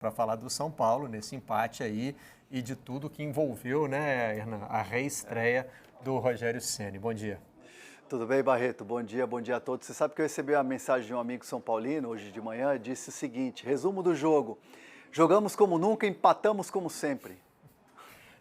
para falar do São Paulo nesse empate aí e de tudo que envolveu, né, Hernan, a reestreia do Rogério Ceni. Bom dia. Tudo bem, Barreto? Bom dia a todos. Você sabe que eu recebi uma mensagem de um amigo são paulino hoje de manhã, disse o seguinte: resumo do jogo, jogamos como nunca, empatamos como sempre.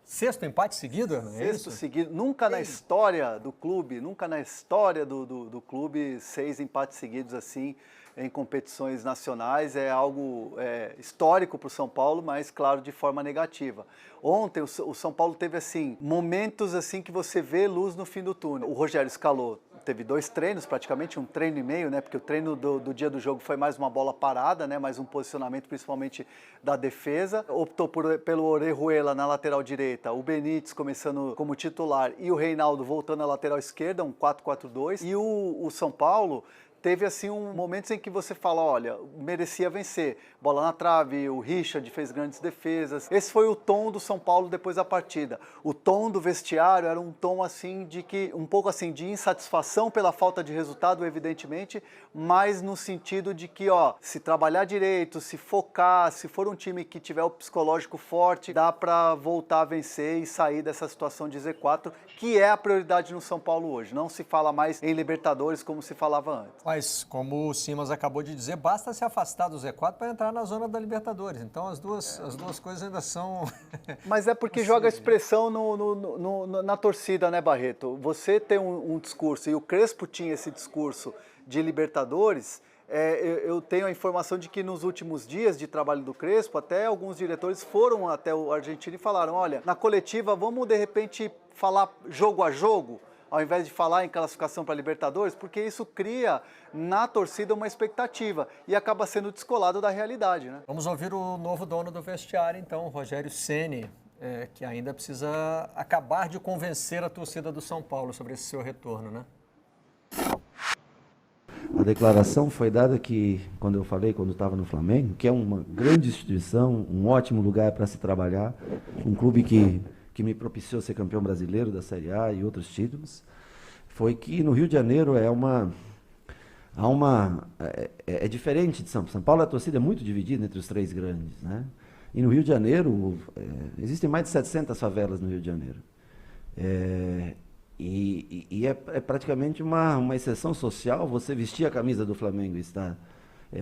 Sexto empate seguido, Hernan? Sexto seguido, nunca na história do clube, do clube, 6 empates seguidos assim em competições nacionais, é algo histórico para o São Paulo, mas claro, de forma negativa. Ontem o São Paulo teve assim momentos assim que você vê luz no fim do túnel. O Rogério escalou, teve 2 treinos, praticamente um treino e meio, né? Porque o treino do dia do jogo foi mais uma bola parada, né? Mais um posicionamento principalmente da defesa. Optou pelo Orejuela na lateral direita, o Benítez começando como titular e o Reinaldo voltando à lateral esquerda, um 4-4-2. E o São Paulo teve assim momentos em que você fala, olha, merecia vencer. Bola na trave, o Richard fez grandes defesas. Esse foi o tom do São Paulo depois da partida. O tom do vestiário era um tom assim de que um pouco assim de insatisfação pela falta de resultado, evidentemente, mas no sentido de que, ó, se trabalhar direito, se focar, se for um time que tiver o psicológico forte, dá para voltar a vencer e sair dessa situação de Z4, que é a prioridade no São Paulo hoje. Não se fala mais em Libertadores como se falava antes. Mas, como o Simas acabou de dizer, basta se afastar do Z4 para entrar na zona da Libertadores. Então, as duas coisas ainda são... Mas é porque joga a expressão na torcida, né, Barreto? Você tem um discurso, e o Crespo tinha esse discurso de Libertadores. Eu tenho a informação de que nos últimos dias de trabalho do Crespo, até alguns diretores foram até o Argentino e falaram, olha, na coletiva vamos de repente falar jogo a jogo, ao invés de falar em classificação para Libertadores, porque isso cria na torcida uma expectativa e acaba sendo descolado da realidade, né? Vamos ouvir o novo dono do vestiário, então, o Rogério Ceni, que ainda precisa acabar de convencer a torcida do São Paulo sobre esse seu retorno, né? A declaração foi dada que, quando estava no Flamengo, que é uma grande instituição, um ótimo lugar para se trabalhar, um clube que me propiciou ser campeão brasileiro da Série A e outros títulos, foi que no Rio de Janeiro é diferente de São Paulo. A torcida é muito dividida entre os 3 grandes, né? E no Rio de Janeiro, existem mais de 700 favelas no Rio de Janeiro. É praticamente uma exceção social você vestir a camisa do Flamengo e estar...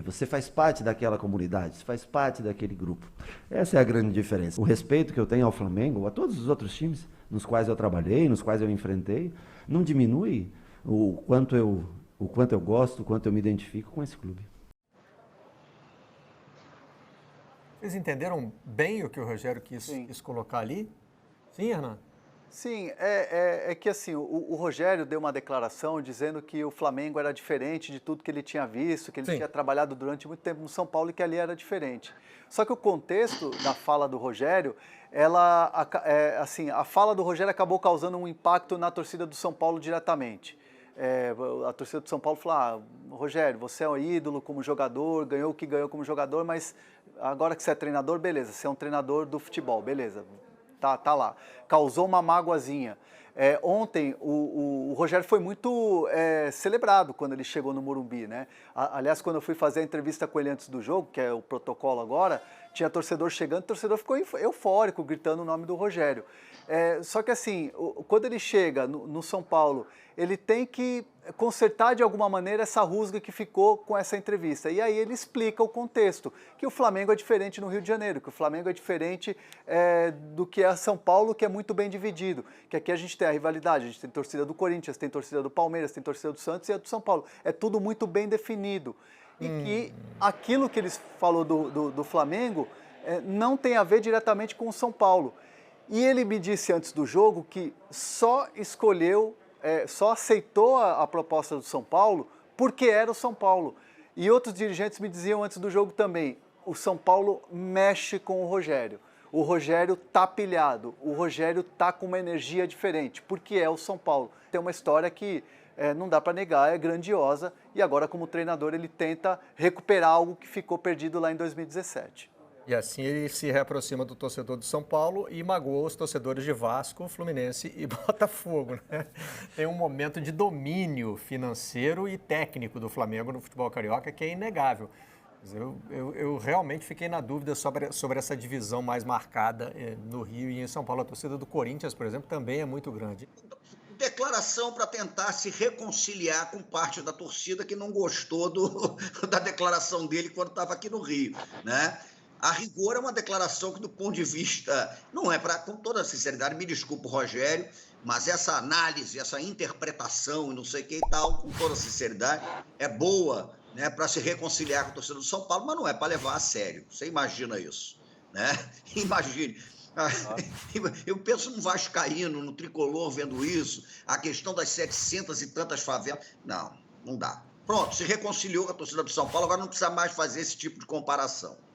você faz parte daquela comunidade, você faz parte daquele grupo. Essa é a grande diferença. O respeito que eu tenho ao Flamengo, a todos os outros times nos quais eu trabalhei, nos quais eu enfrentei, não diminui o quanto eu gosto, o quanto eu me identifico com esse clube. Vocês entenderam bem o que o Rogério quis colocar ali? Sim, Hernan? Sim, é que assim, o Rogério deu uma declaração dizendo que o Flamengo era diferente de tudo que ele tinha visto, que ele tinha trabalhado durante muito tempo no São Paulo e que ali era diferente. Só que o contexto da fala do Rogério, a fala do Rogério acabou causando um impacto na torcida do São Paulo diretamente. A torcida do São Paulo falou, Rogério, você é um ídolo como jogador, ganhou o que ganhou como jogador, mas agora que você é treinador, beleza, você é um treinador do futebol, beleza. Tá lá. Causou uma mágoazinha. Ontem o Rogério foi muito celebrado quando ele chegou no Morumbi, né? Aliás, quando eu fui fazer a entrevista com ele antes do jogo, que é o protocolo agora, tinha torcedor chegando, o torcedor ficou eufórico, gritando o nome do Rogério. Só que assim, quando ele chega no São Paulo, ele tem que consertar de alguma maneira essa rusga que ficou com essa entrevista. E aí ele explica o contexto, que o Flamengo é diferente no Rio de Janeiro, que o Flamengo é diferente do que é São Paulo, que é muito bem dividido. Que aqui a gente tem a rivalidade, a gente tem torcida do Corinthians, tem torcida do Palmeiras, tem torcida do Santos e a do São Paulo. É tudo muito bem definido. E que aquilo que eles falou do Flamengo não tem a ver diretamente com o São Paulo. E ele me disse antes do jogo que só aceitou a proposta do São Paulo porque era o São Paulo. E outros dirigentes me diziam antes do jogo também, o São Paulo mexe com o Rogério. O Rogério tá pilhado, o Rogério tá com uma energia diferente, porque é o São Paulo. Tem uma história que não dá para negar, é grandiosa, e agora como treinador ele tenta recuperar algo que ficou perdido lá em 2017. E assim ele se reaproxima do torcedor do São Paulo e magoa os torcedores de Vasco, Fluminense e Botafogo, né? Tem um momento de domínio financeiro e técnico do Flamengo no futebol carioca que é inegável. Eu realmente fiquei na dúvida sobre essa divisão mais marcada no Rio e em São Paulo. A torcida do Corinthians, por exemplo, também é muito grande. Declaração para tentar se reconciliar com parte da torcida que não gostou da declaração dele quando estava aqui no Rio, né? A rigor é uma declaração que, do ponto de vista, não é para, com toda sinceridade, me desculpa, Rogério, mas essa análise, essa interpretação e não sei o que e tal, com toda sinceridade, é boa, né, para se reconciliar com a torcida do São Paulo, mas não é para levar a sério. Você imagina isso, né? Imagine. Eu penso num vascaíno, no tricolor vendo isso, a questão das 700 e tantas favelas. Não dá. Pronto, se reconciliou com a torcida do São Paulo, agora não precisa mais fazer esse tipo de comparação.